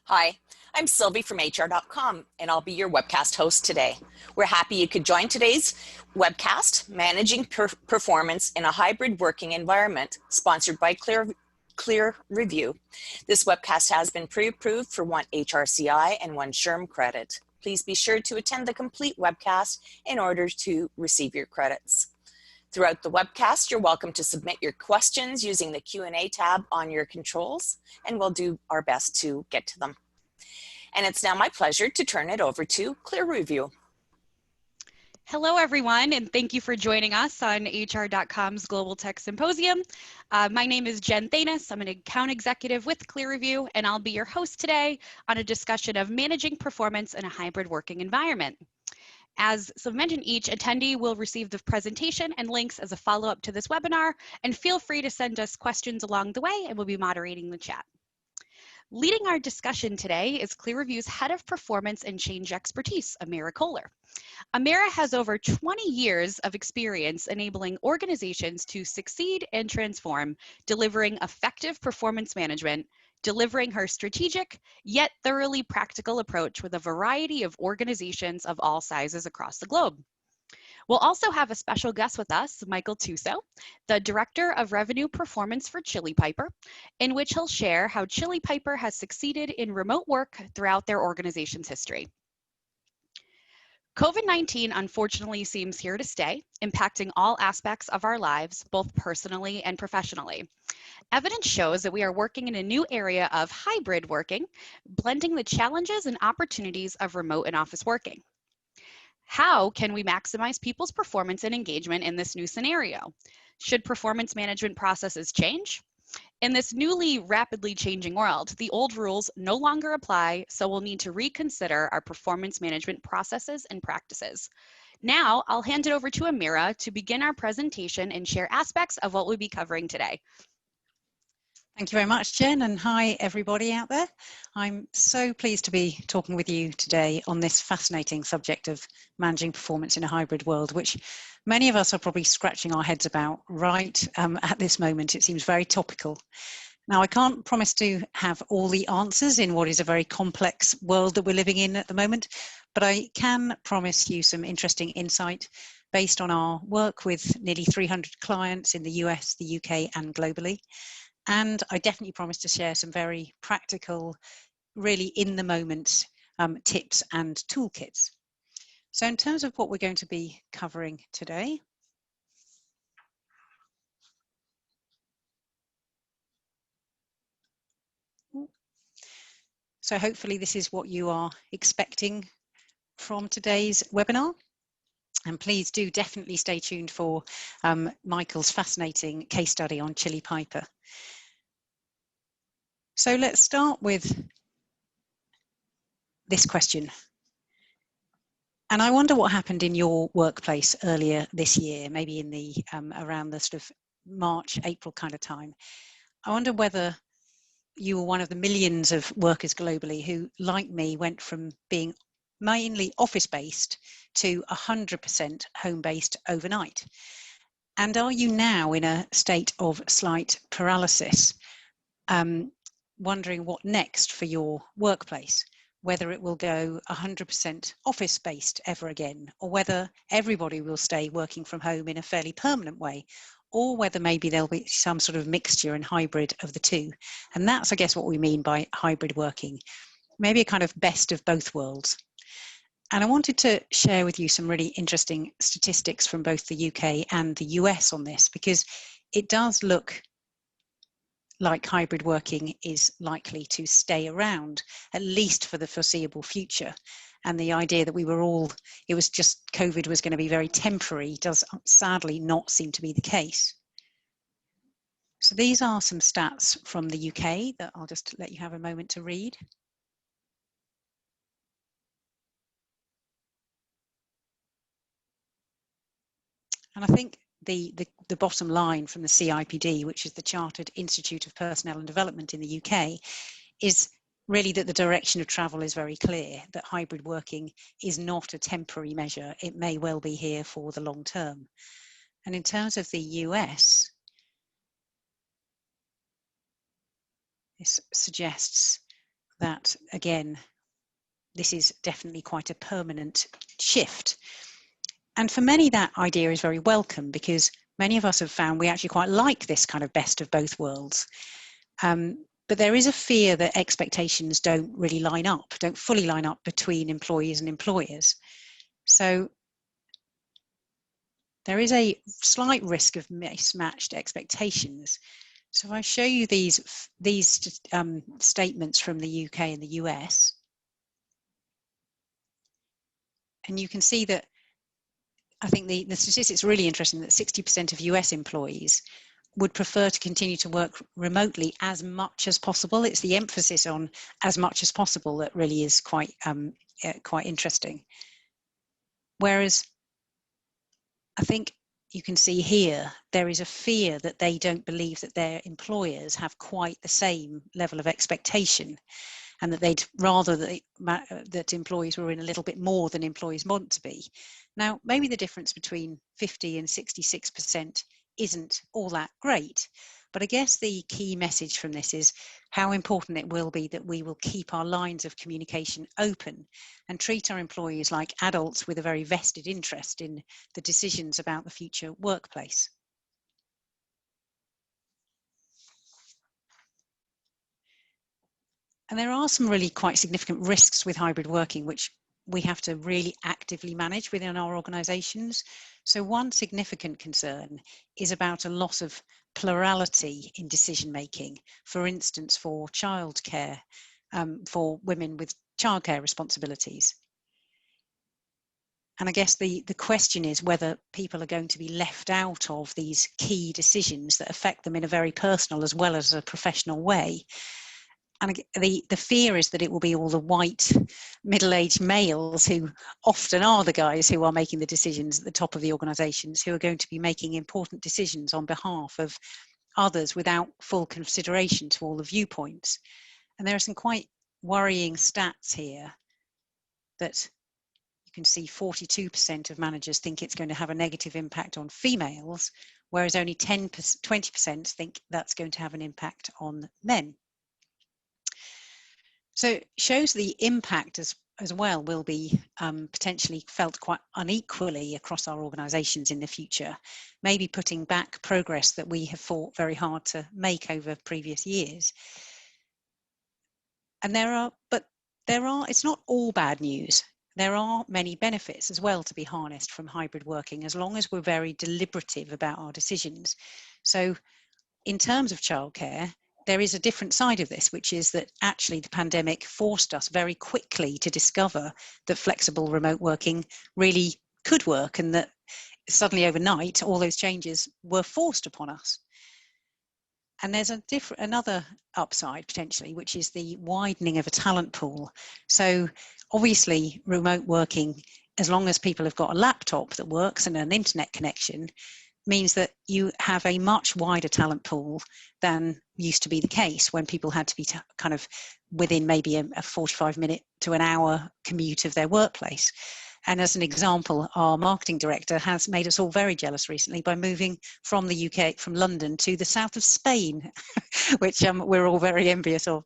Hi, I'm Sylvie from HR.com, and I'll be your webcast host today. We're happy you could join today's webcast, Managing Performance in a Hybrid Working Environment, sponsored by Clear Review. This webcast has been pre-approved for 1 HRCI and 1 SHRM credit. Please be sure to attend the complete webcast in order to receive your credits. Throughout the webcast, you're welcome to submit your questions using the Q&A tab on your controls, and we'll do our best to get to them. And it's now my pleasure to turn it over to Clear Review. Hello, everyone, and thank you for joining us on HR.com's Global Tech Symposium. My name is Jen Thanis. I'm an account executive with Clear Review, and I'll be your host today on a discussion of managing performance in a hybrid working environment. As mentioned, each attendee will receive the presentation and links as a follow-up to this webinar, and feel free to send us questions along the way, and we'll be moderating the chat. Leading our discussion today is Clear Review's Head of Performance and Change Expertise, Amira Kohler. Amira has over 20 years of experience enabling organizations to succeed and transform, delivering effective performance management, delivering her strategic yet thoroughly practical approach with a variety of organizations of all sizes across the globe. We'll also have a special guest with us, Michael Tuso, the Director of Revenue Performance for Chili Piper, in which he'll share how Chili Piper has succeeded in remote work throughout their organization's history. COVID-19 unfortunately seems here to stay, impacting all aspects of our lives, both personally and professionally. Evidence shows that we are working in a new area of hybrid working, blending the challenges and opportunities of remote and office working. How can we maximize people's performance and engagement in this new scenario? Should performance management processes change? In this newly rapidly changing world, the old rules no longer apply, so we'll need to reconsider our performance management processes and practices. Now, I'll hand it over to Amira to begin our presentation and share aspects of what we'll be covering today. Thank you very much, Jen, and hi everybody out there. I'm so pleased to be talking with you today on this fascinating subject of managing performance in a hybrid world, which many of us are probably scratching our heads about right at this moment. It seems very topical. Now, I can't promise to have all the answers in what is a very complex world that we're living in at the moment, but I can promise you some interesting insight based on our work with nearly 300 clients in the US, the UK, and globally. And I definitely promise to share some very practical, really in the moment tips and toolkits. So in terms of what we're going to be covering today, so hopefully this is what you are expecting from today's webinar. And please do definitely stay tuned for Michael's fascinating case study on Chili Piper. So let's start with this question. And I wonder what happened in your workplace earlier this year, maybe in the around the sort of March, April kind of time. I wonder whether you were one of the millions of workers globally who, like me, went from being mainly office-based to 100% home-based overnight. And are you now in a state of slight paralysis, wondering what next for your workplace, whether it will go 100% office-based ever again, or whether everybody will stay working from home in a fairly permanent way, or whether maybe there'll be some sort of mixture and hybrid of the two. And that's, I guess, what we mean by hybrid working, maybe a kind of best of both worlds. And I wanted to share with you some really interesting statistics from both the UK and the US on this, because it does look like hybrid working is likely to stay around, at least for the foreseeable future. And the idea that we were all, it was just COVID was going to be very temporary does sadly not seem to be the case. So these are some stats from the UK that I'll just let you have a moment to read. And I think the bottom line from the CIPD, which is the Chartered Institute of Personnel and Development in the UK, is really that the direction of travel is very clear, that hybrid working is not a temporary measure. It may well be here for the long term. And in terms of the US, this suggests that, again, this is definitely quite a permanent shift. And for many, that idea is very welcome, because many of us have found we actually quite like this kind of best of both worlds. But there is a fear that expectations don't really line up, don't fully line up between employees and employers. So there is a slight risk of mismatched expectations. So if I show you these statements from the UK and the US, and you can see that I think the statistics are really interesting, that 60% of US employees would prefer to continue to work remotely as much as possible. It's the emphasis on as much as possible that really is quite interesting. Whereas I think you can see here, there is a fear that they don't believe that their employers have quite the same level of expectation, and that they'd rather that employees were in a little bit more than employees want to be. Now, maybe the difference between 50 and 66% isn't all that great, but I guess the key message from this is how important it will be that we will keep our lines of communication open and treat our employees like adults with a very vested interest in the decisions about the future workplace. And there are some really quite significant risks with hybrid working, which we have to really actively manage within our organisations. So one significant concern is about a loss of plurality in decision making, for instance, for childcare, for women with childcare responsibilities. And I guess the question is whether people are going to be left out of these key decisions that affect them in a very personal as well as a professional way. And the fear is that it will be all the white middle-aged males, who often are the guys who are making the decisions at the top of the organisations, who are going to be making important decisions on behalf of others without full consideration to all the viewpoints. And there are some quite worrying stats here that you can see 42% of managers think it's going to have a negative impact on females, whereas only 20% think that's going to have an impact on men. So it shows the impact as well will be potentially felt quite unequally across our organisations in the future, maybe putting back progress that we have fought very hard to make over previous years. And it's not all bad news. There are many benefits as well to be harnessed from hybrid working, as long as we're very deliberative about our decisions. So in terms of childcare, there is a different side of this, which is that actually the pandemic forced us very quickly to discover that flexible remote working really could work, and that suddenly overnight all those changes were forced upon us. And there's another upside potentially, which is the widening of a talent pool. So obviously remote working, as long as people have got a laptop that works and an internet connection, means that you have a much wider talent pool than used to be the case when people had to be kind of within maybe a 45-minute to an hour commute of their workplace. And as an example, our marketing director has made us all very jealous recently by moving from the UK, from London, to the south of Spain, which we're all very envious of.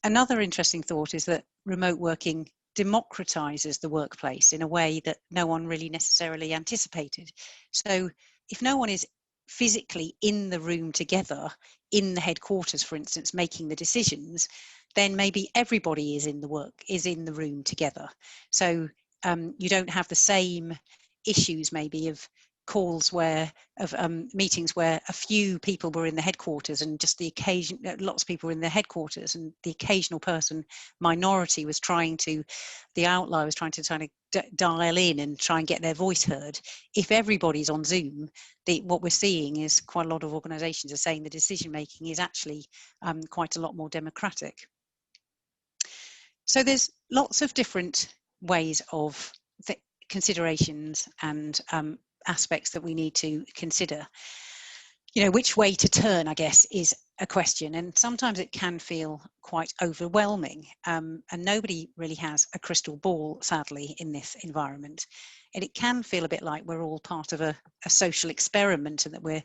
Another interesting thought is that remote working democratizes the workplace in a way that no one really necessarily anticipated. So if no one is physically in the room together, in the headquarters, for instance, making the decisions, then maybe everybody is in the room together. So you don't have the same issues maybe of calls meetings where a few people were in the headquarters and just lots of people were in the headquarters, and the occasional minority was the outlier was trying to dial in and try and get their voice heard. If everybody's on Zoom, what we're seeing is quite a lot of organizations are saying the decision making is actually quite a lot more democratic. So there's lots of different ways of considerations and aspects that we need to consider. You know, which way to turn, I guess, is a question, and sometimes it can feel quite overwhelming, and nobody really has a crystal ball, sadly, in this environment. And it can feel a bit like we're all part of a social experiment, and that we're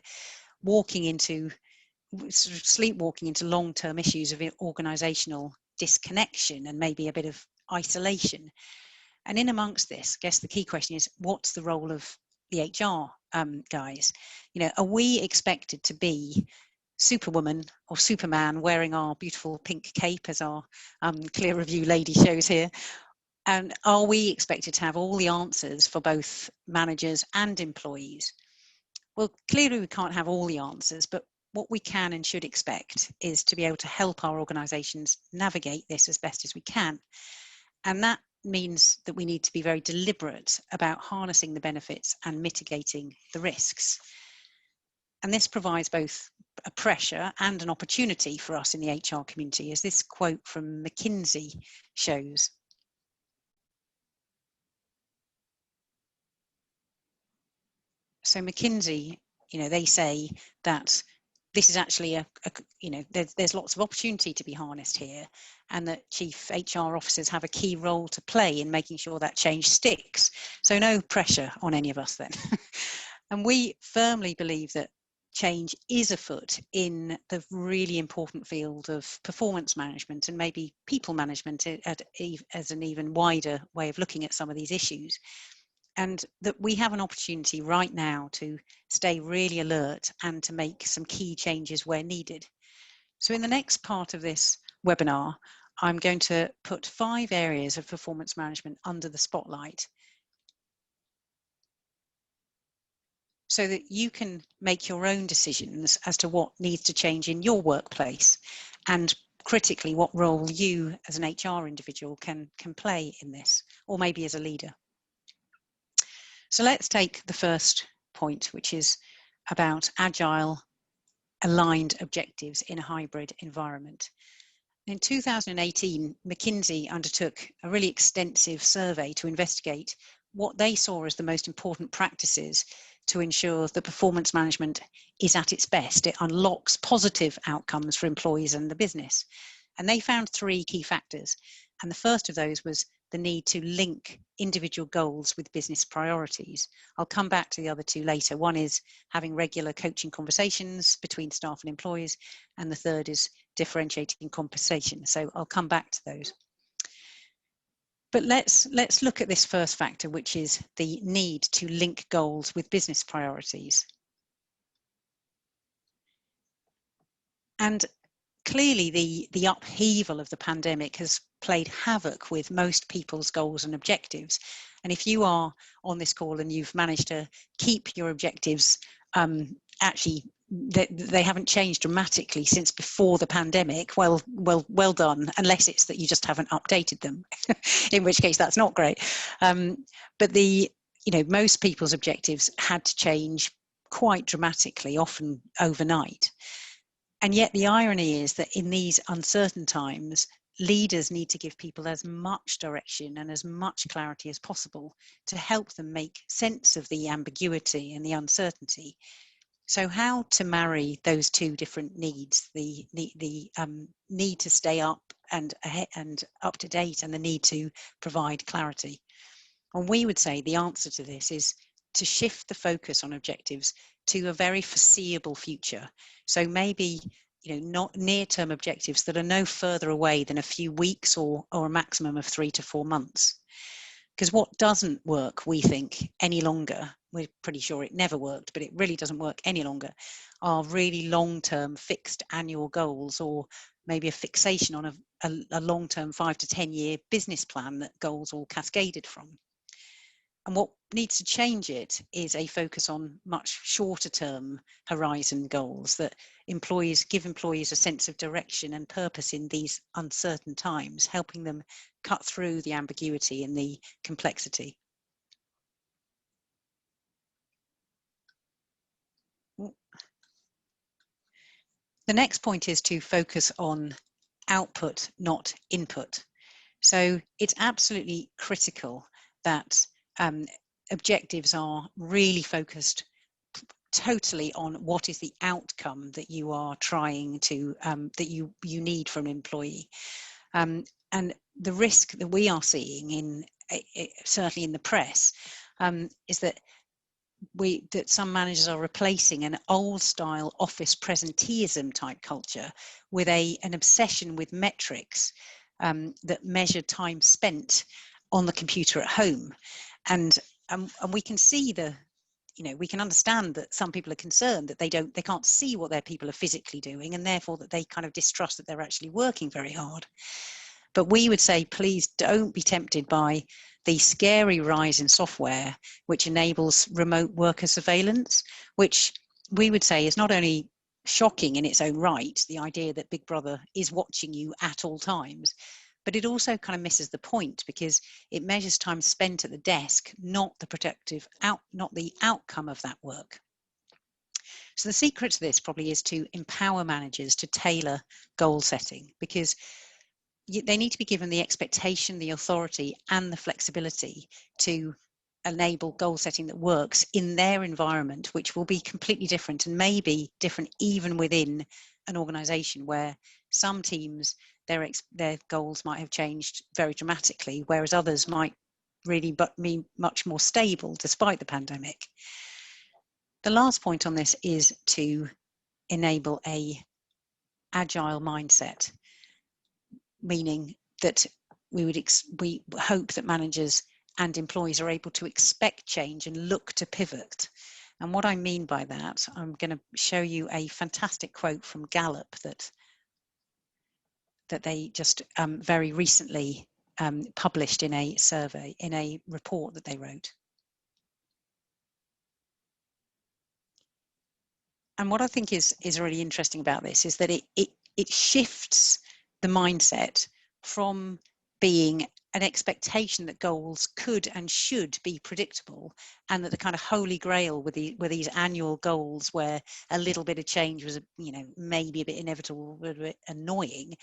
sleepwalking into long-term issues of organizational disconnection and maybe a bit of isolation. And in amongst this, I guess the key question is, what's the role of the HR guys? You know, are we expected to be Superwoman or Superman wearing our beautiful pink cape, as our clear review lady shows here? And are we expected to have all the answers for both managers and employees? Well, clearly we can't have all the answers, but what we can and should expect is to be able to help our organisations navigate this as best as we can. And that means that we need to be very deliberate about harnessing the benefits and mitigating the risks. And this provides both a pressure and an opportunity for us in the HR community, as this quote from McKinsey shows. So McKinsey, you know, they say that this is actually you know, there's lots of opportunity to be harnessed here, and that chief HR officers have a key role to play in making sure that change sticks. So no pressure on any of us then. And we firmly believe that change is afoot in the really important field of performance management and maybe people management as an even wider way of looking at some of these issues. And that we have an opportunity right now to stay really alert and to make some key changes where needed. So in the next part of this webinar, I'm going to put 5 areas of performance management under the spotlight, so that you can make your own decisions as to what needs to change in your workplace, and critically what role you as an HR individual can play in this, or maybe as a leader. So let's take the first point, which is about agile aligned objectives in a hybrid environment. In 2018, McKinsey undertook a really extensive survey to investigate what they saw as the most important practices to ensure that performance management is at its best. It unlocks positive outcomes for employees and the business. And they found 3 key factors. And the first of those was the need to link individual goals with business priorities. I'll come back to the other 2 later. One is having regular coaching conversations between staff and employees, and the third is differentiating compensation. So I'll come back to those. But let's look at this first factor, which is the need to link goals with business priorities. And clearly the upheaval of the pandemic has played havoc with most people's goals and objectives. And if you are on this call and you've managed to keep your objectives, actually they haven't changed dramatically since before the pandemic, well done, unless it's that you just haven't updated them, in which case that's not great. But most people's objectives had to change quite dramatically, often overnight. And yet the irony is that in these uncertain times, leaders need to give people as much direction and as much clarity as possible to help them make sense of the ambiguity and the uncertainty. So how to marry those 2 different needs, the need to stay up and up to date, and the need to provide clarity? And we would say the answer to this is to shift the focus on objectives to a very foreseeable future. So maybe, not near-term objectives that are no further away than a few weeks or a maximum of 3 to 4 months. Because what doesn't work, we think, any longer, we're pretty sure it never worked, but it really doesn't work any longer, are really long-term fixed annual goals, or maybe a fixation on a long-term 5 to 10 year business plan that goals all cascaded from. And what needs to change it is a focus on much shorter term horizon goals that give employees a sense of direction and purpose in these uncertain times, helping them cut through the ambiguity and the complexity. The next point is to focus on output, not input. So it's absolutely critical that objectives are really focused totally on what is the outcome that you are trying to, that you need from an employee. And the risk that we are seeing certainly in the press is that some managers are replacing an old style office presenteeism type culture with an obsession with metrics that measure time spent on the computer at home. And we can see we can understand that some people are concerned that they can't see what their people are physically doing, and therefore that they kind of distrust that they're actually working very hard. But we would say, please don't be tempted by the scary rise in software which enables remote worker surveillance, which we would say is not only shocking in its own right, the idea that Big Brother is watching you at all times, but it also kind of misses the point, because it measures time spent at the desk, not the outcome of that work. So the secret to this probably is to empower managers to tailor goal setting, because they need to be given the expectation, the authority, and the flexibility to enable goal setting that works in their environment, which will be completely different, and maybe different even within an organization where some teams, their goals might have changed very dramatically, whereas others might really be much more stable despite the pandemic. The last point on this is to enable a agile mindset, meaning that we hope that managers and employees are able to expect change and look to pivot. And what I mean by that, I'm going to show you a fantastic quote from Gallup that they just very recently published in a survey, in a report that they wrote. And what I think is really interesting about this is that it shifts the mindset from being an expectation that goals could and should be predictable, and that the kind of holy grail with these annual goals where a little bit of change was, maybe a bit inevitable, a bit annoying,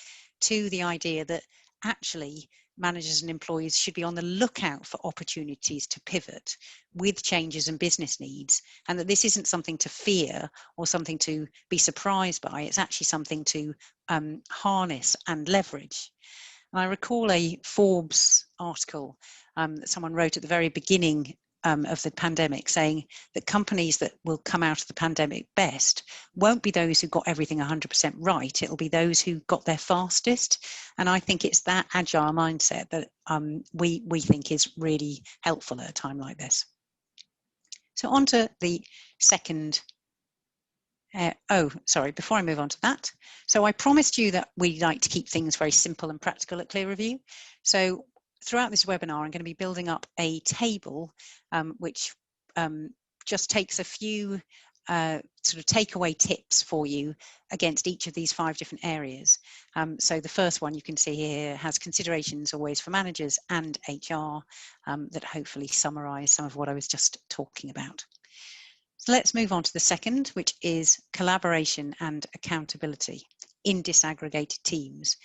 to the idea that actually managers and employees should be on the lookout for opportunities to pivot with changes in business needs, and that this isn't something to fear or something to be surprised by. It's actually something to harness and leverage. And I recall a Forbes article that someone wrote at the very beginning of the pandemic, saying that companies that will come out of the pandemic best won't be those who got everything 100% right. It'll be those who got there fastest. And I think it's that agile mindset that we think is really helpful at a time like this. So on to the second. Before I move on to that. So I promised you that we like to keep things very simple and practical at ClearReview. So throughout this webinar, I'm going to be building up a table which just takes a few sort of takeaway tips for you against each of these 5 different areas. So the first one you can see here has considerations always for managers and HR that hopefully summarize some of what I was just talking about. So let's move on to the second, which is collaboration and accountability in disaggregated teams.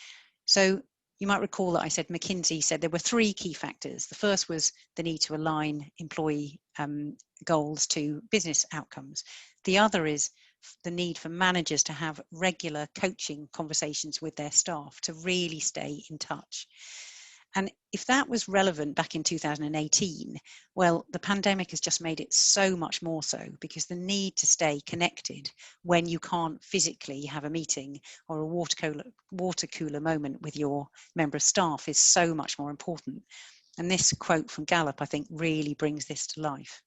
So you might recall that I said McKinsey said there were 3 key factors. The first was the need to align employee goals to business outcomes. The other is the need for managers to have regular coaching conversations with their staff to really stay in touch. And if that was relevant back in 2018, well, the pandemic has just made it so much more so, because the need to stay connected when you can't physically have a meeting or a water cooler moment with your member of staff is so much more important. And this quote from Gallup, I think, really brings this to life.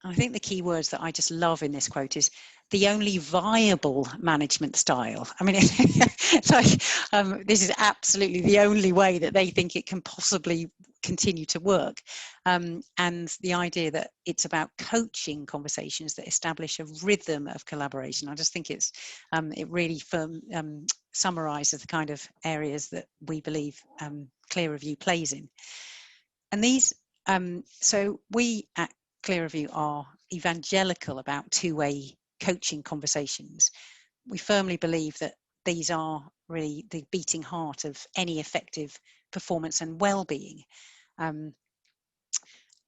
I think the key words that I just love in this quote is the only viable management style. I mean, it's like this is absolutely the only way that they think it can possibly continue to work. And the idea that it's about coaching conversations that establish a rhythm of collaboration. I just think it really summarizes the kind of areas that we believe ClearReview plays in. And these, so we at ClearReview are evangelical about two-way coaching conversations. We firmly believe that these are really the beating heart of any effective performance and well-being. And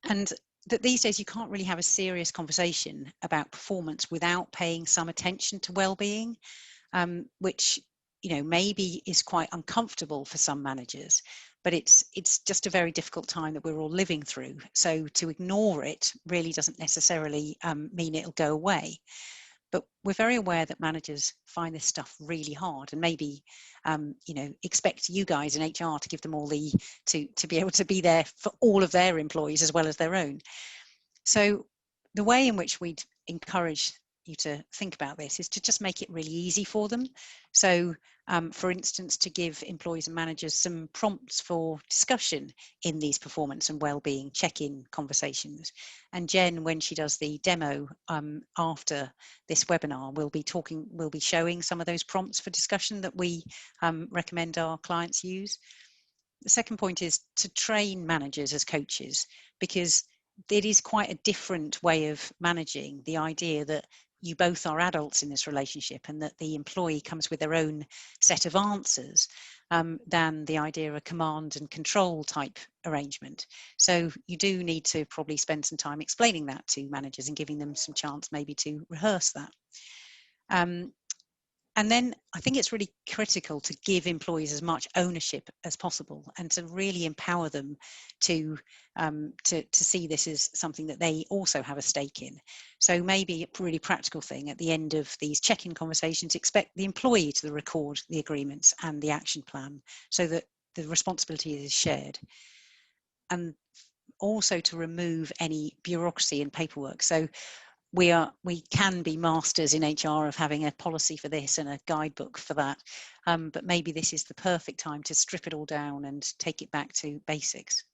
that these days you can't really have a serious conversation about performance without paying some attention to well-being, which maybe is quite uncomfortable for some managers, but it's just a very difficult time that we're all living through. So to ignore it really doesn't necessarily mean it'll go away. But we're very aware that managers find this stuff really hard, and maybe, expect you guys in HR to give them all to be able to be there for all of their employees as well as their own. So the way in which we'd encourage you to think about this is to just make it really easy for them. So, for instance, to give employees and managers some prompts for discussion in these performance and well-being check-in conversations. And Jen, when she does the demo after this webinar, we'll be showing some of those prompts for discussion that we recommend our clients use. The second point is to train managers as coaches, because it is quite a different way of managing the idea that you both are adults in this relationship and that the employee comes with their own set of answers than the idea of a command and control type arrangement. So you do need to probably spend some time explaining that to managers and giving them some chance maybe to rehearse that. And then I think it's really critical to give employees as much ownership as possible and to really empower them to see this as something that they also have a stake in. So maybe a really practical thing at the end of these check-in conversations, expect the employee to record the agreements and the action plan so that the responsibility is shared. And also to remove any bureaucracy and paperwork. So we can be masters in HR of having a policy for this and a guidebook for that, but maybe this is the perfect time to strip it all down and take it back to basics.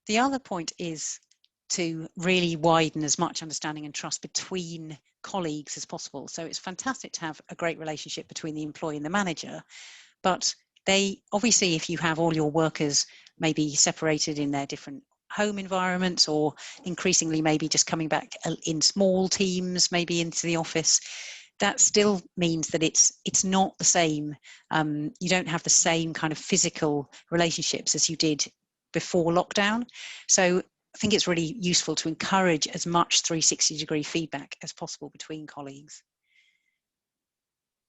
The other point is to really widen as much understanding and trust between colleagues as possible. So it's fantastic to have a great relationship between the employee and the manager, but they obviously, if you have all your workers maybe separated in their different home environments, or increasingly maybe just coming back in small teams, maybe into the office, that still means that it's not the same. You don't have the same kind of physical relationships as you did before lockdown. So I think it's really useful to encourage as much 360-degree feedback as possible between colleagues.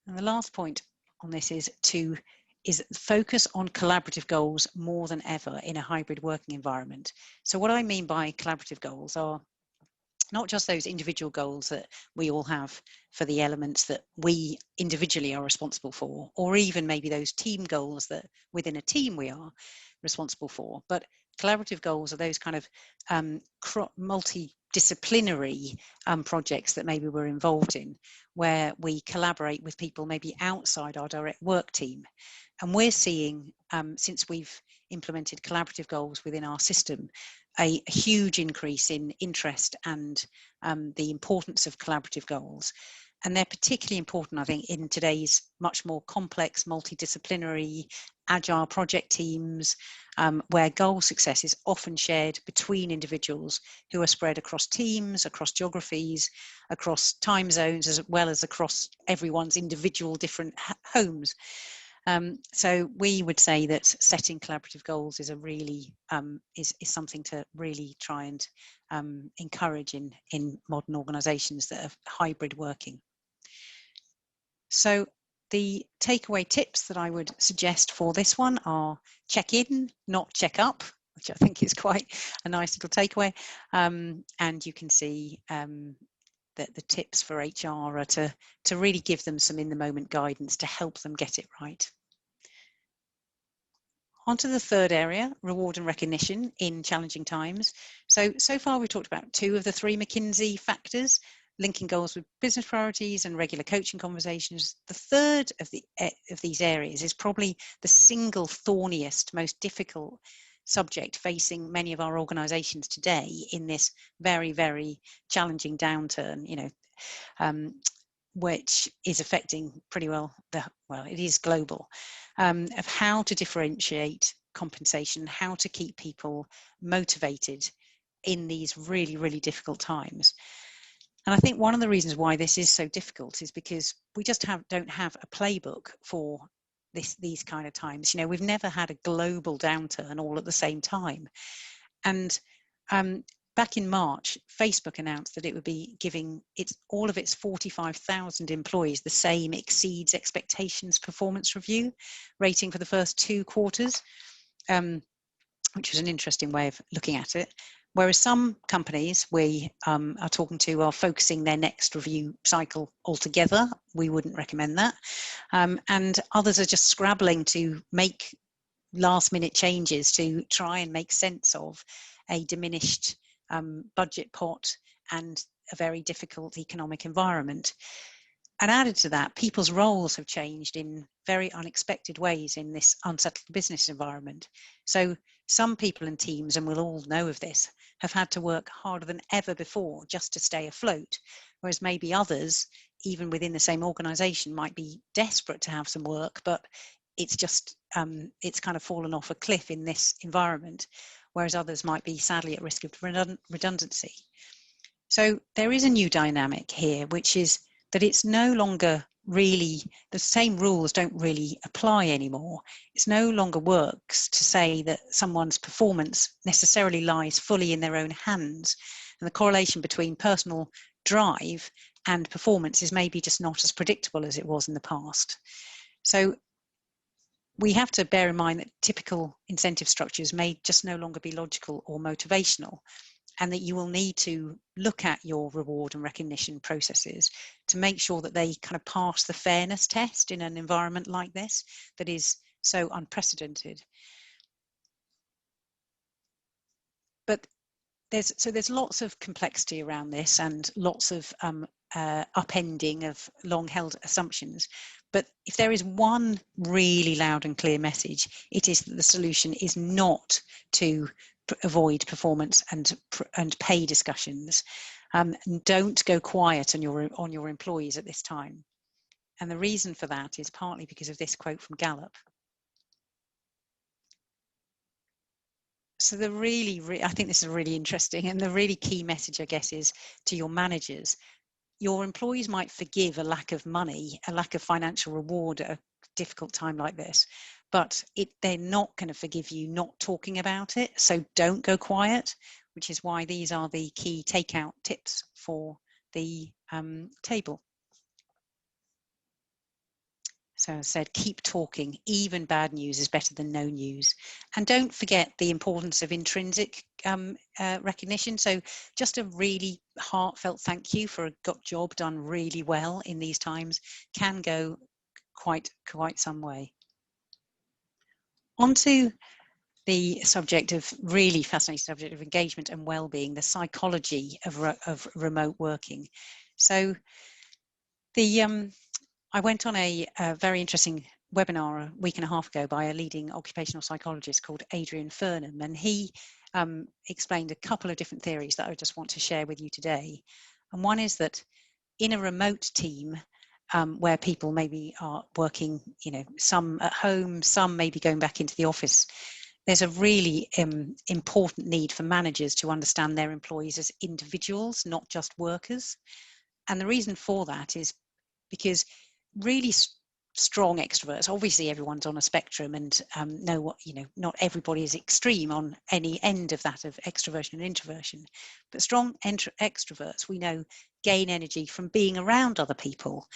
And the last point on this is focus on collaborative goals more than ever in a hybrid working environment. So what I mean by collaborative goals are not just those individual goals that we all have for the elements that we individually are responsible for, or even maybe those team goals that within a team we are responsible for, but collaborative goals are those kind of multidisciplinary projects that maybe we're involved in, where we collaborate with people maybe outside our direct work team. And we're seeing, since we've implemented collaborative goals within our system, a huge increase in interest and the importance of collaborative goals. And they're particularly important, I think, in today's much more complex, multidisciplinary, agile project teams, where goal success is often shared between individuals who are spread across teams, across geographies, across time zones, as well as across everyone's individual different homes. So we would say that setting collaborative goals is a really is something to really try and encourage in modern organisations that are hybrid working. So the takeaway tips that I would suggest for this one are check in, not check up, which I think is quite a nice little takeaway. And you can see that the tips for HR are to really give them some in the moment guidance to help them get it right. On to the third area, reward and recognition in challenging times. So far we've talked about 2 of the 3 McKinsey factors, linking goals with business priorities and regular coaching conversations. The third of these areas is probably the single thorniest, most difficult subject facing many of our organisations today in this very, very challenging downturn, which is affecting pretty well, it is global, of how to differentiate compensation, how to keep people motivated in these really, really difficult times. And I think one of the reasons why this is so difficult is because we just don't have a playbook for these kind of times. We've never had a global downturn all at the same time. And back in March, Facebook announced that it would be giving all of its 45,000 employees the same exceeds expectations performance review rating for the first 2 quarters, which was an interesting way of looking at it. Whereas some companies we are talking to are focusing their next review cycle altogether. We wouldn't recommend that. And others are just scrabbling to make last minute changes to try and make sense of a diminished budget pot and a very difficult economic environment. And added to that, people's roles have changed in very unexpected ways in this unsettled business environment. So some people and teams, and we'll all know of this, have had to work harder than ever before just to stay afloat, whereas maybe others, even within the same organization, might be desperate to have some work, but it's just, it's kind of fallen off a cliff in this environment, whereas others might be sadly at risk of redundancy. So there is a new dynamic here, which is that it's no longer really, the same rules don't really apply anymore. It's no longer works to say that someone's performance necessarily lies fully in their own hands. And the correlation between personal drive and performance is maybe just not as predictable as it was in the past. So we have to bear in mind that typical incentive structures may just no longer be logical or motivational, and that you will need to look at your reward and recognition processes to make sure that they kind of pass the fairness test in an environment like this that is so unprecedented. But there's lots of complexity around this and lots of upending of long-held assumptions. But if there is one really loud and clear message, it is that the solution is not to avoid performance and pay discussions. Don't go quiet on your employees at this time. And the reason for that is partly because of this quote from Gallup. So I think this is really interesting, and the really key message, I guess, is to your managers. Your employees might forgive a lack of money, a lack of financial reward at a difficult time like this, but they're not going to forgive you not talking about it. So don't go quiet, which is why these are the key takeout tips for the table. So I said, keep talking. Even bad news is better than no news. And don't forget the importance of intrinsic recognition. So just a really heartfelt thank you for a job done really well in these times can go quite some way. Onto the subject of really fascinating subject of engagement and well-being, the psychology of remote working. So I went on a very interesting webinar a week and a half ago by a leading occupational psychologist called Adrian Furnham, and he explained a couple of different theories that I just want to share with you today. And one is that in a remote team, where people maybe are working, some at home, some maybe going back into the office, there's a really important need for managers to understand their employees as individuals, not just workers. And the reason for that is because really strong extroverts, obviously everyone's on a spectrum, and not everybody is extreme on any end of that of extroversion and introversion, but strong extroverts we know gain energy from being around other people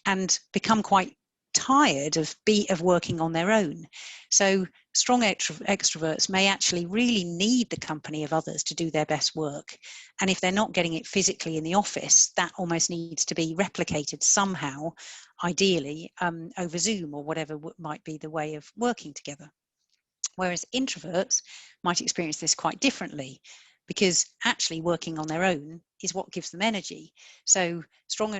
and become quite tired of working on their own. So strong extroverts may actually really need the company of others to do their best work, and if they're not getting it physically in the office, that almost needs to be replicated somehow, ideally over Zoom or whatever might be the way of working together. Whereas introverts might experience this quite differently, because actually working on their own is what gives them energy. So strong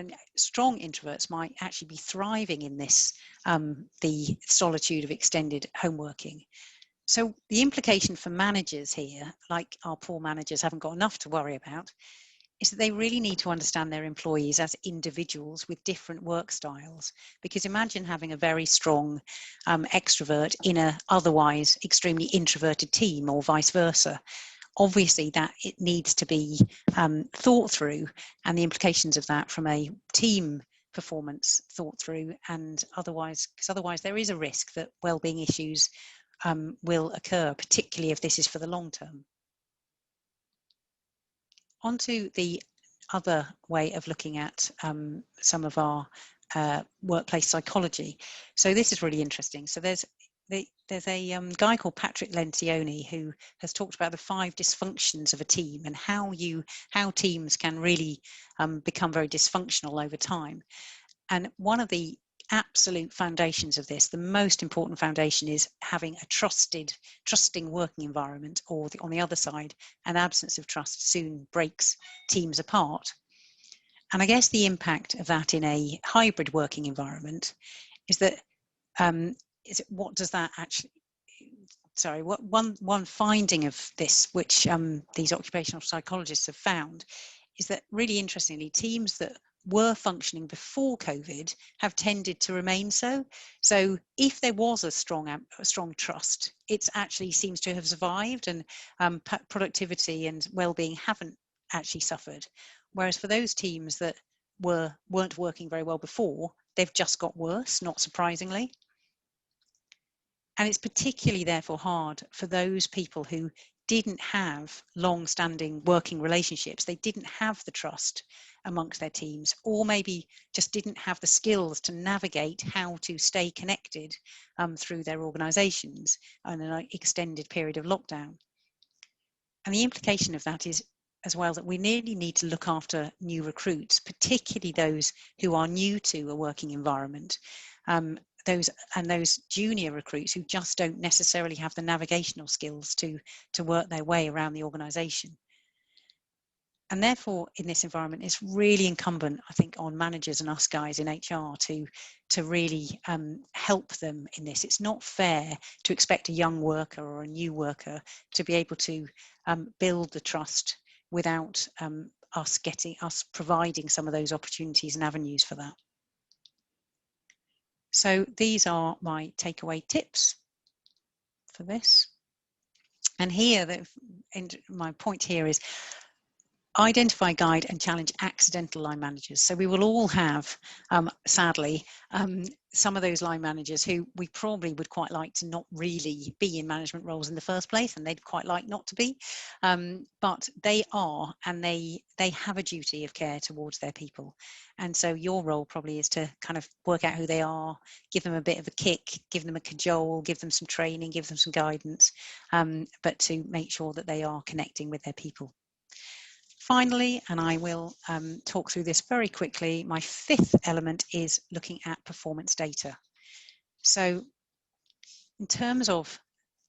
introverts might actually be thriving in this, the solitude of extended home working. So the implication for managers here, like our poor managers haven't got enough to worry about, is that they really need to understand their employees as individuals with different work styles. Because imagine having a very strong extrovert in a otherwise extremely introverted team, or vice versa. Obviously that it needs to be thought through, and the implications of that from a team performance thought through, and otherwise there is a risk that well-being issues will occur, particularly if this is for the long term. Onto the other way of looking at some of our workplace psychology. So this is really interesting. So there's there's a guy called Patrick Lencioni who has talked about the 5 dysfunctions of a team and how teams can really become very dysfunctional over time. And one of the absolute foundations of this, the most important foundation, is having a trusting working environment, or on the other side, an absence of trust soon breaks teams apart. And I guess the impact of that in a hybrid working environment is that what does that actually, sorry, what one finding of this, which these occupational psychologists have found, is that really interestingly, teams that were functioning before COVID have tended to remain so. So if there was a strong trust, it actually seems to have survived, and productivity and well-being haven't actually suffered. Whereas for those teams that weren't working very well before, they've just got worse, not surprisingly. And it's particularly therefore hard for those people who didn't have long-standing working relationships. They didn't have the trust amongst their teams, or maybe just didn't have the skills to navigate how to stay connected through their organizations in an extended period of lockdown. And the implication of that is as well that we really need to look after new recruits, particularly those who are new to a working environment. Those junior recruits who just don't necessarily have the navigational skills to work their way around the organization. And therefore, in this environment, it's really incumbent, I think, on managers and us guys in HR to really help them in this. It's not fair to expect a young worker or a new worker to be able to build the trust without us providing some of those opportunities and avenues for that. So these are my takeaway tips for this. And here, my point here is identify, guide and challenge accidental line managers. So we will all have, sadly, some of those line managers who we probably would quite like to not really be in management roles in the first place, and they'd quite like not to be, but they are, and they have a duty of care towards their people. And so your role probably is to kind of work out who they are, give them a bit of a kick, give them a cajole, give them some training, give them some guidance, but to make sure that they are connecting with their people. Finally, and I will talk through this very quickly, my 5th element is looking at performance data. So in terms of,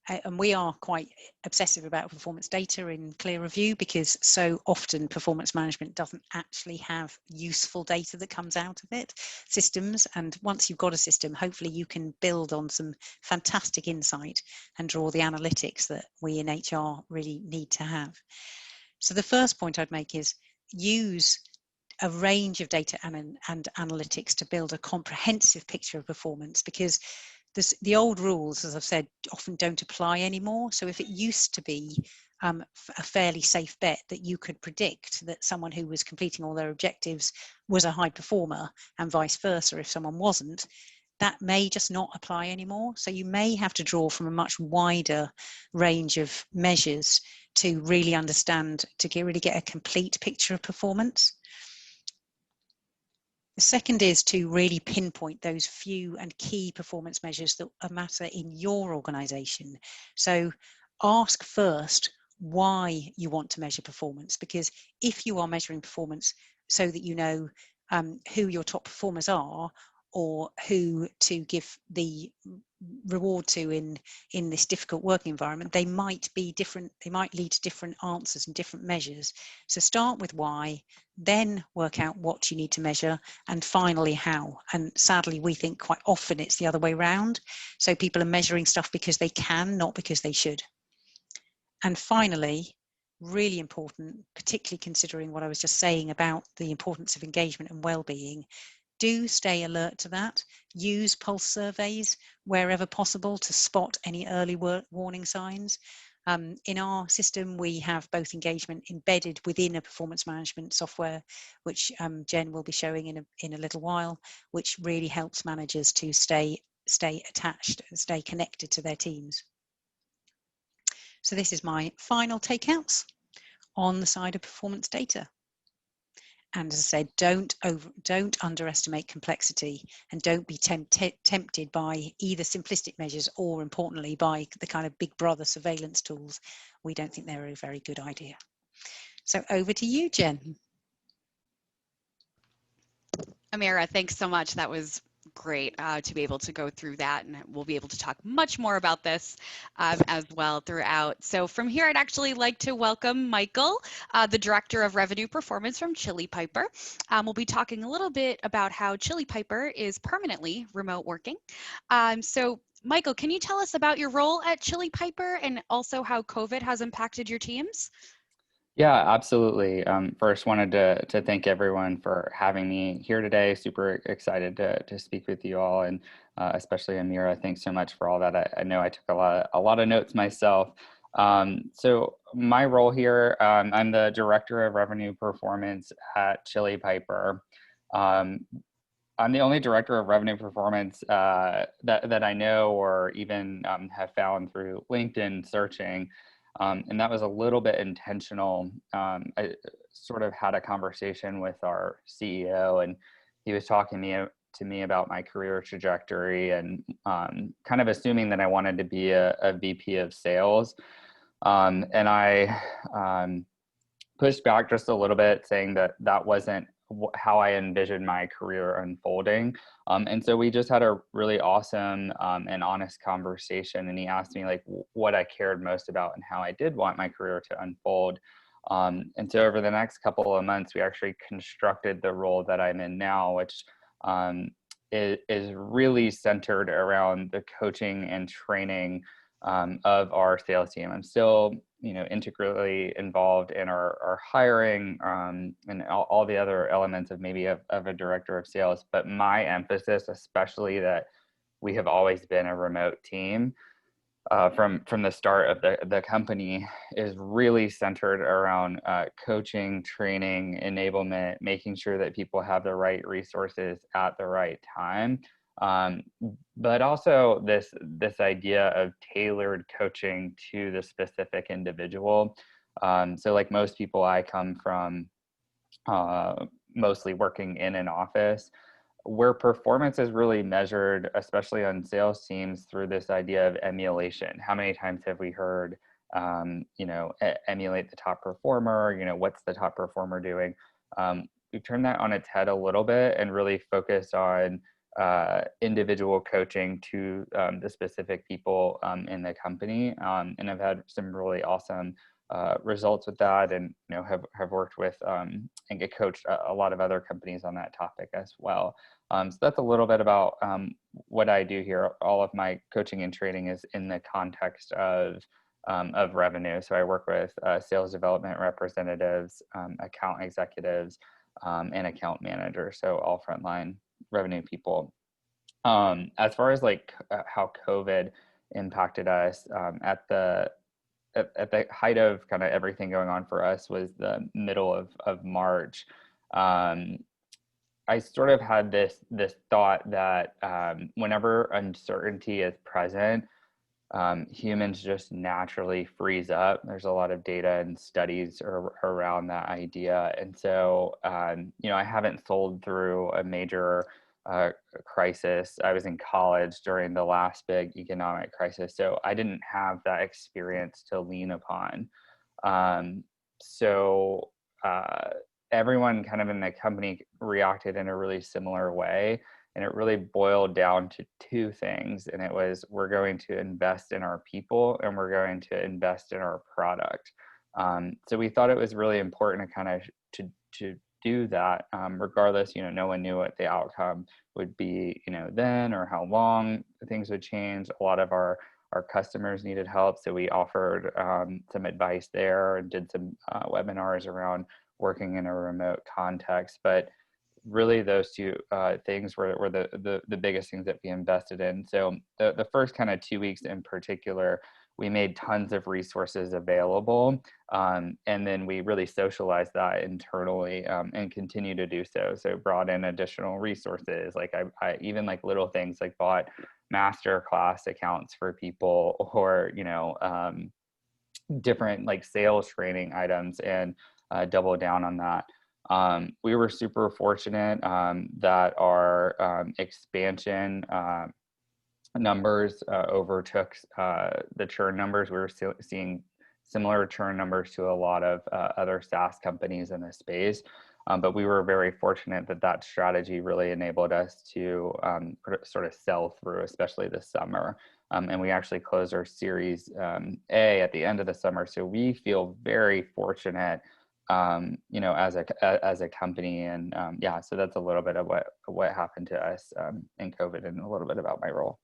and we are quite obsessive about performance data in Clear Review, because so often performance management doesn't actually have useful data that comes out of it, systems. And once you've got a system, hopefully you can build on some fantastic insight and draw the analytics that we in HR really need to have. So the first point I'd make is use a range of data and analytics to build a comprehensive picture of performance, because the old rules, as I've said, often don't apply anymore. So if it used to be a fairly safe bet that you could predict that someone who was completing all their objectives was a high performer, and vice versa if someone wasn't, that may just not apply anymore. So you may have to draw from a much wider range of measures to really understand, to really get a complete picture of performance. The second is to really pinpoint those few and key performance measures that matter in your organization. So ask first why you want to measure performance, because if you are measuring performance so that you know who your top performers are, or who to give the reward to in this difficult working environment, they might be different. They might lead to different answers and different measures. So start with why, then work out what you need to measure, and finally how. And sadly, we think quite often it's the other way around. So people are measuring stuff because they can, not because they should. And finally, really important, particularly considering what I was just saying about the importance of engagement and well-being, do stay alert to that. Use pulse surveys wherever possible to spot any early warning signs. In our system, we have both engagement embedded within a performance management software, which Jen will be showing in a little while, which really helps managers to stay attached and stay connected to their teams. So this is my final takeouts on the side of performance data. And as I said, don't underestimate complexity, and don't be tempted by either simplistic measures or, importantly, by the kind of big brother surveillance tools. We don't think they're a very good idea. So over to you, Jen. Amira, thanks so much. That was great to be able to go through that, and we'll be able to talk much more about this as well throughout. So from here, I'd actually like to welcome Michael, the Director of Revenue Performance from Chili Piper. We'll be talking a little bit about how Chili Piper is permanently remote working. So Michael, can you tell us about your role at Chili Piper and also how COVID has impacted your teams? Yeah, absolutely. First, wanted to thank everyone for having me here today. Super excited to speak with you all, and especially Amira. Thanks so much for all that. I know I took a lot of notes myself. So my role here, I'm the Director of Revenue Performance at Chili Piper. I'm the only director of revenue performance that I know or even have found through LinkedIn searching. And that was a little bit intentional. I sort of had a conversation with our CEO, and he was talking to me about my career trajectory, and kind of assuming that I wanted to be a VP of sales. And I pushed back just a little bit, saying that that wasn't how I envisioned my career unfolding. And so we just had a really awesome and honest conversation. And he asked me like what I cared most about and how I did want my career to unfold. And so over the next couple of months, we actually constructed the role that I'm in now, which is really centered around the coaching and training of our sales team. I'm still, integrally involved in our hiring and all the other elements of maybe of a director of sales. But my emphasis, especially that we have always been a remote team from the start of the company, is really centered around coaching, training, enablement, making sure that people have the right resources at the right time. But also this idea of tailored coaching to the specific individual. So like most people, I come from mostly working in an office, where performance is really measured, especially on sales teams, through this idea of emulation. How many times have we heard, emulate the top performer? What's the top performer doing? We've turned that on its head a little bit and really focused on individual coaching to the specific people in the company. And I've had some really awesome results with that, and have worked with and get coached a lot of other companies on that topic as well. So that's a little bit about what I do here. All of my coaching and training is in the context of revenue. So I work with sales development representatives, account executives, and account managers. So all frontline revenue people. As far as like how COVID impacted us at the height of kind of everything going on for us was the middle of March. I sort of had this thought that whenever uncertainty is present, humans just naturally freeze up. There's a lot of data and studies around that idea. And so, I haven't sold through a major crisis. I was in college during the last big economic crisis, so I didn't have that experience to lean upon. So everyone kind of in the company reacted in a really similar way. And it really boiled down to two things. And it was, we're going to invest in our people and we're going to invest in our product. So we thought it was really important to kind of to do that, regardless, no one knew what the outcome would be, then, or how long things would change. A lot of our customers needed help. So we offered some advice there and did some webinars around working in a remote context. But really those two things were the biggest things that we invested in. So the first kind of 2 weeks in particular, we made tons of resources available. And then we really socialized that internally and continue to do so. So brought in additional resources. Like I even like little things like bought master class accounts for people, or, different like sales training items, and double down on that. We were super fortunate that our expansion numbers overtook the churn numbers. We were seeing similar churn numbers to a lot of other SaaS companies in this space. But we were very fortunate that that strategy really enabled us to sort of sell through, especially this summer. And we actually closed our Series A at the end of the summer. So we feel very fortunate, you know, as a company. And yeah, so that's a little bit of what happened to us in COVID, and a little bit about my role.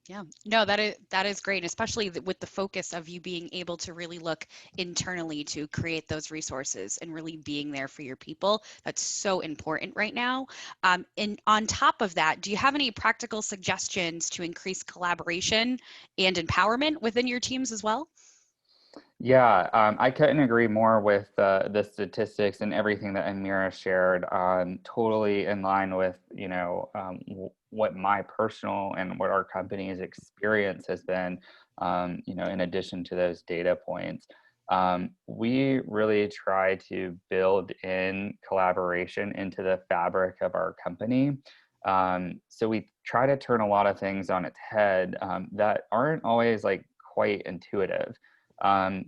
Yeah, no, that is great, especially with the focus of you being able to really look internally to create those resources and really being there for your people. That's so important right now. And on top of that, do you have any practical suggestions to increase collaboration and empowerment within your teams as well? Yeah, I couldn't agree more with the statistics and everything that Amira shared. Totally in line with, you know, what my personal and what our company's experience has been, you know, in addition to those data points. We really try to build in collaboration into the fabric of our company. So we try to turn a lot of things on its head that aren't always like quite intuitive.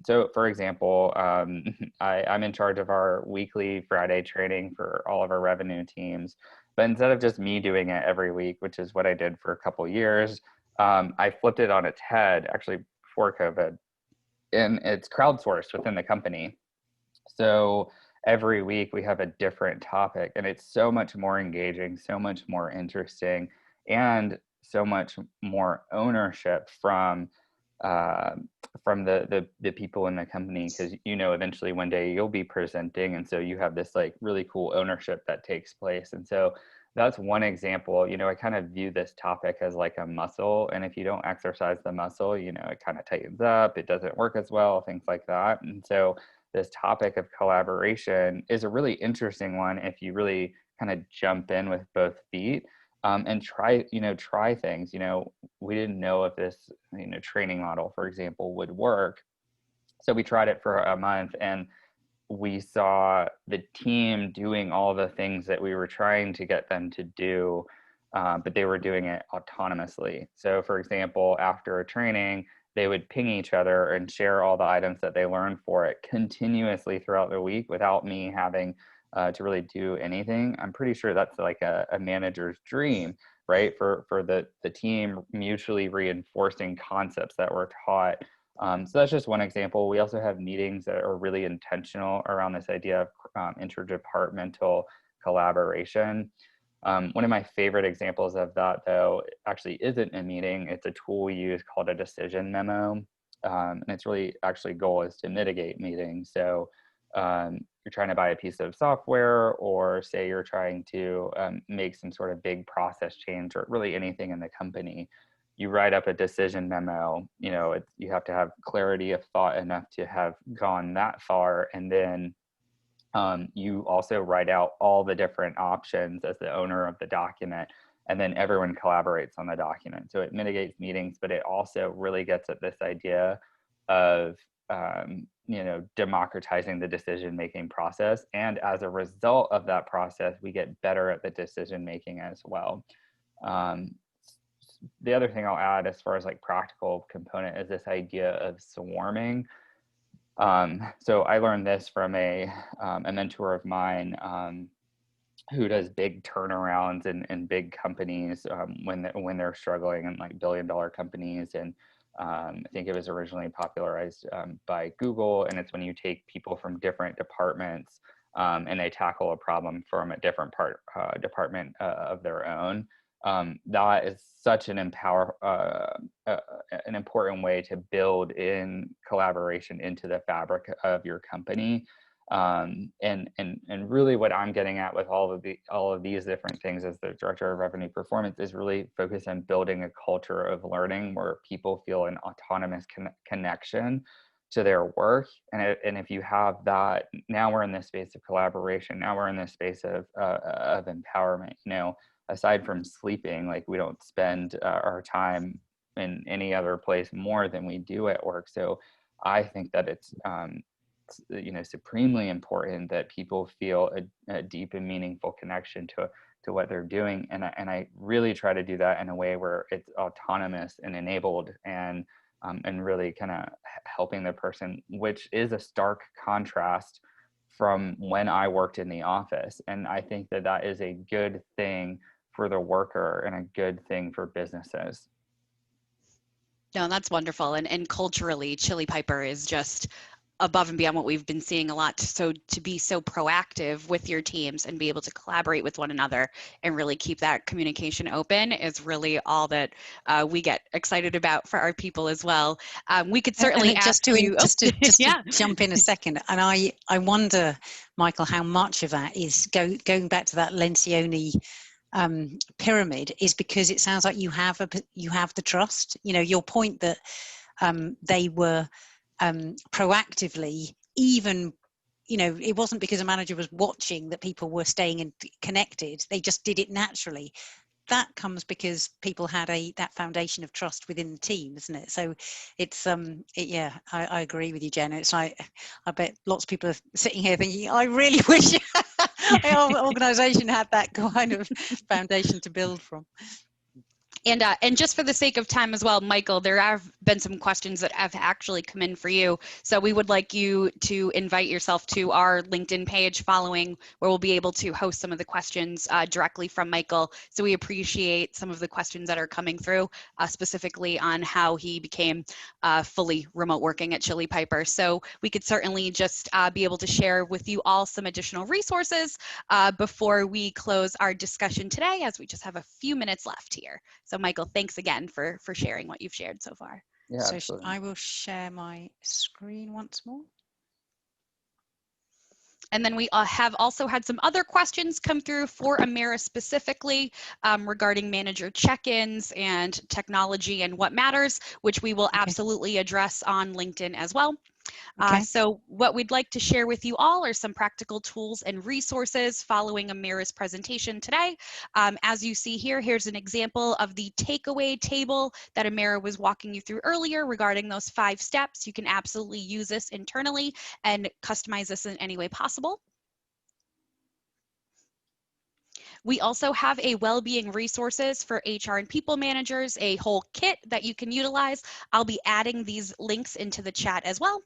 So for example, I'm in charge of our weekly Friday training for all of our revenue teams, but instead of just me doing it every week, which is what I did for a couple of years, I flipped it on its head actually before COVID, and it's crowdsourced within the company. So every week we have a different topic, and it's so much more engaging, so much more interesting, and so much more ownership uh, from the people in the company, because you know eventually one day you'll be presenting, and so you have this like really cool ownership that takes place. And so that's one example. You know, I kind of view this topic as like a muscle, and if you don't exercise the muscle, you know, it kind of tightens up, it doesn't work as well, things like that. And so this topic of collaboration is a really interesting one if you really kind of jump in with both feet, and try things. You know, we didn't know if this, you know, training model, for example, would work. So we tried it for a month, and we saw the team doing all the things that we were trying to get them to do, but they were doing it autonomously. So for example, after a training, they would ping each other and share all the items that they learned for it continuously throughout the week without me having to really do anything. I'm pretty sure that's like a manager's dream, right? For the team mutually reinforcing concepts that were taught. So that's just one example. We also have meetings that are really intentional around this idea of interdepartmental collaboration. One of my favorite examples of that, though, actually isn't a meeting. It's a tool we use called a decision memo. And its really actually goal is to mitigate meetings. So you're trying to buy a piece of software, or say you're trying to make some sort of big process change, or really anything in the company. You write up a decision memo. You know, you have to have clarity of thought enough to have gone that far, and then you also write out all the different options as the owner of the document, and then everyone collaborates on the document. So it mitigates meetings, but it also really gets at this idea of you know, democratizing the decision-making process. And as a result of that process, we get better at the decision-making as well. The other thing I'll add as far as like practical component is this idea of swarming. So I learned this from a mentor of mine who does big turnarounds in big companies when they're struggling, in like billion-dollar companies. And I think it was originally popularized by Google, and it's when you take people from different departments and they tackle a problem from a different department of their own. That is such an important way to build in collaboration into the fabric of your company. And really what I'm getting at with all of these different things as the director of revenue performance is really focus on building a culture of learning where people feel an autonomous connection to their work. And if you have that, now we're in this space of collaboration. Now we're in this space of empowerment. You know, aside from sleeping, like we don't spend our time in any other place more than we do at work. So I think that it's supremely important that people feel a deep and meaningful connection to what they're doing. And I really try to do that in a way where it's autonomous and enabled, and really kind of helping the person, which is a stark contrast from when I worked in the office. And I think that is a good thing for the worker and a good thing for businesses. No, that's wonderful. And culturally, Chili Piper is just above and beyond what we've been seeing a lot. So to be so proactive with your teams and be able to collaborate with one another and really keep that communication open is really all that we get excited about for our people as well. We could certainly ask you. Just to Yeah. jump in a second, and I wonder, Michael, how much of that is going back to that Lencioni pyramid is because it sounds like you have the trust. Your point that they were proactively, even it wasn't because a manager was watching that people were staying connected. They just did it naturally. That comes because people had that foundation of trust within the team, isn't it? So it's I agree with you, Jen. It's like, I bet lots of people are sitting here thinking, I really wish our organization had that kind of foundation to build from. And just for the sake of time as well, Michael, there have been some questions that have actually come in for you. So we would like you to invite yourself to our LinkedIn page following, where we'll be able to host some of the questions directly from Michael. So we appreciate some of the questions that are coming through, specifically on how he became fully remote working at Chili Piper. So we could certainly just be able to share with you all some additional resources before we close our discussion today, as we just have a few minutes left here. So Michael, thanks again for sharing what you've shared so far. Yeah, so absolutely. I will share my screen once more. And then we have also had some other questions come through for Amira specifically regarding manager check-ins and technology and what matters, which we will absolutely address on LinkedIn as well. So what we'd like to share with you all are some practical tools and resources following Amira's presentation today. As you see here, here's an example of the takeaway table that Amira was walking you through earlier regarding those 5 steps. You can absolutely use this internally and customize this in any way possible. We also have a Wellbeing Resources for HR and people managers, a whole kit that you can utilize. I'll be adding these links into the chat as well.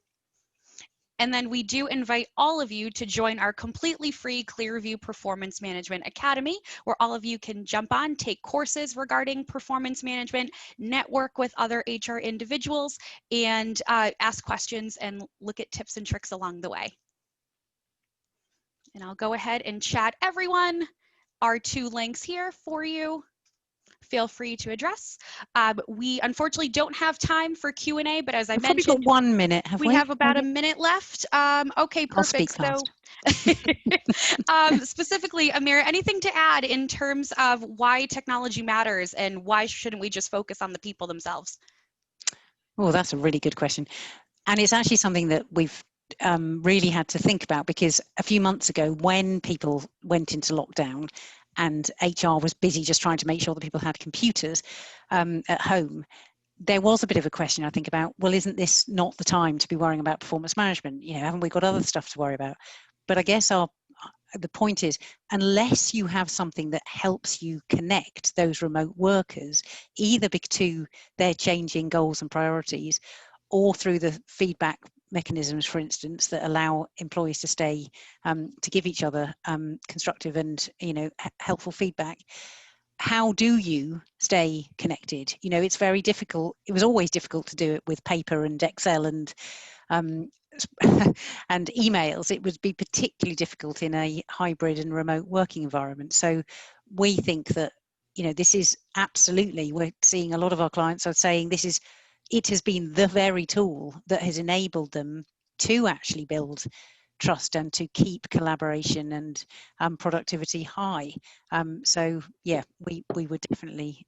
And then we do invite all of you to join our completely free Clearview Performance Management Academy, where all of you can jump on, take courses regarding performance management, network with other HR individuals, and ask questions and look at tips and tricks along the way. And I'll go ahead and chat everyone our 2 links here for you. Feel free to address. We unfortunately don't have time for Q&A, but as I mentioned, probably got 1 minute, have we? We have about a minute left. Okay, perfect. I'll speak fast. So specifically, Amira, anything to add in terms of why technology matters and why shouldn't we just focus on the people themselves? Oh, that's a really good question. And it's actually something that we've really had to think about, because a few months ago, when people went into lockdown and HR was busy just trying to make sure that people had computers at home, there was a bit of a question, I think, about, well, isn't this not the time to be worrying about performance management? Haven't we got other stuff to worry about? But I guess the point is, unless you have something that helps you connect those remote workers, either to their changing goals and priorities, or through the feedback mechanisms, for instance, that allow employees to stay, to give each other constructive and helpful feedback, how do you stay connected? It's very difficult. It was always difficult to do it with paper and Excel and and emails. It would be particularly difficult in a hybrid and remote working environment. So we think that this is absolutely, we're seeing a lot of our clients are saying it has been the very tool that has enabled them to actually build trust and to keep collaboration and productivity high. So yeah, we would definitely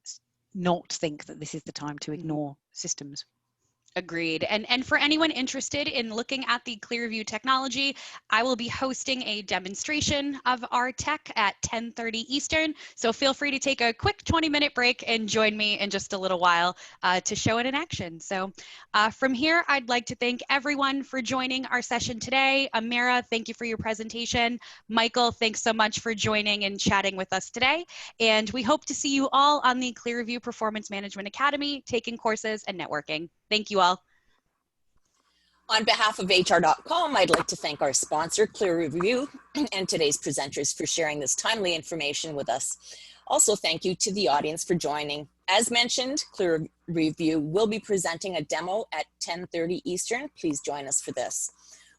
not think that this is the time to ignore systems. Agreed. And for anyone interested in looking at the Clearview technology, I will be hosting a demonstration of our tech at 10:30 Eastern. So feel free to take a quick 20-minute break and join me in just a little while to show it in action. So from here, I'd like to thank everyone for joining our session today. Amira, thank you for your presentation. Michael, thanks so much for joining and chatting with us today. And we hope to see you all on the Clearview Performance Management Academy, taking courses and networking. Thank you all. On behalf of HR.com, I'd like to thank our sponsor, Clearview, and today's presenters for sharing this timely information with us. Also, thank you to the audience for joining. As mentioned, Clearview will be presenting a demo at 10:30 Eastern. Please join us for this.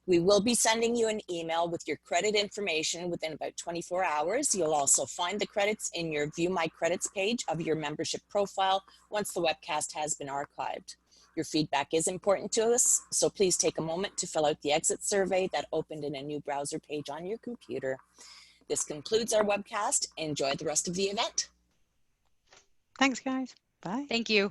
We will be sending you an email with your credit information within about 24 hours. You'll also find the credits in your View My Credits page of your membership profile once the webcast has been archived. Your feedback is important to us, so please take a moment to fill out the exit survey that opened in a new browser page on your computer. This concludes our webcast. Enjoy the rest of the event. Thanks, guys. Bye. Thank you.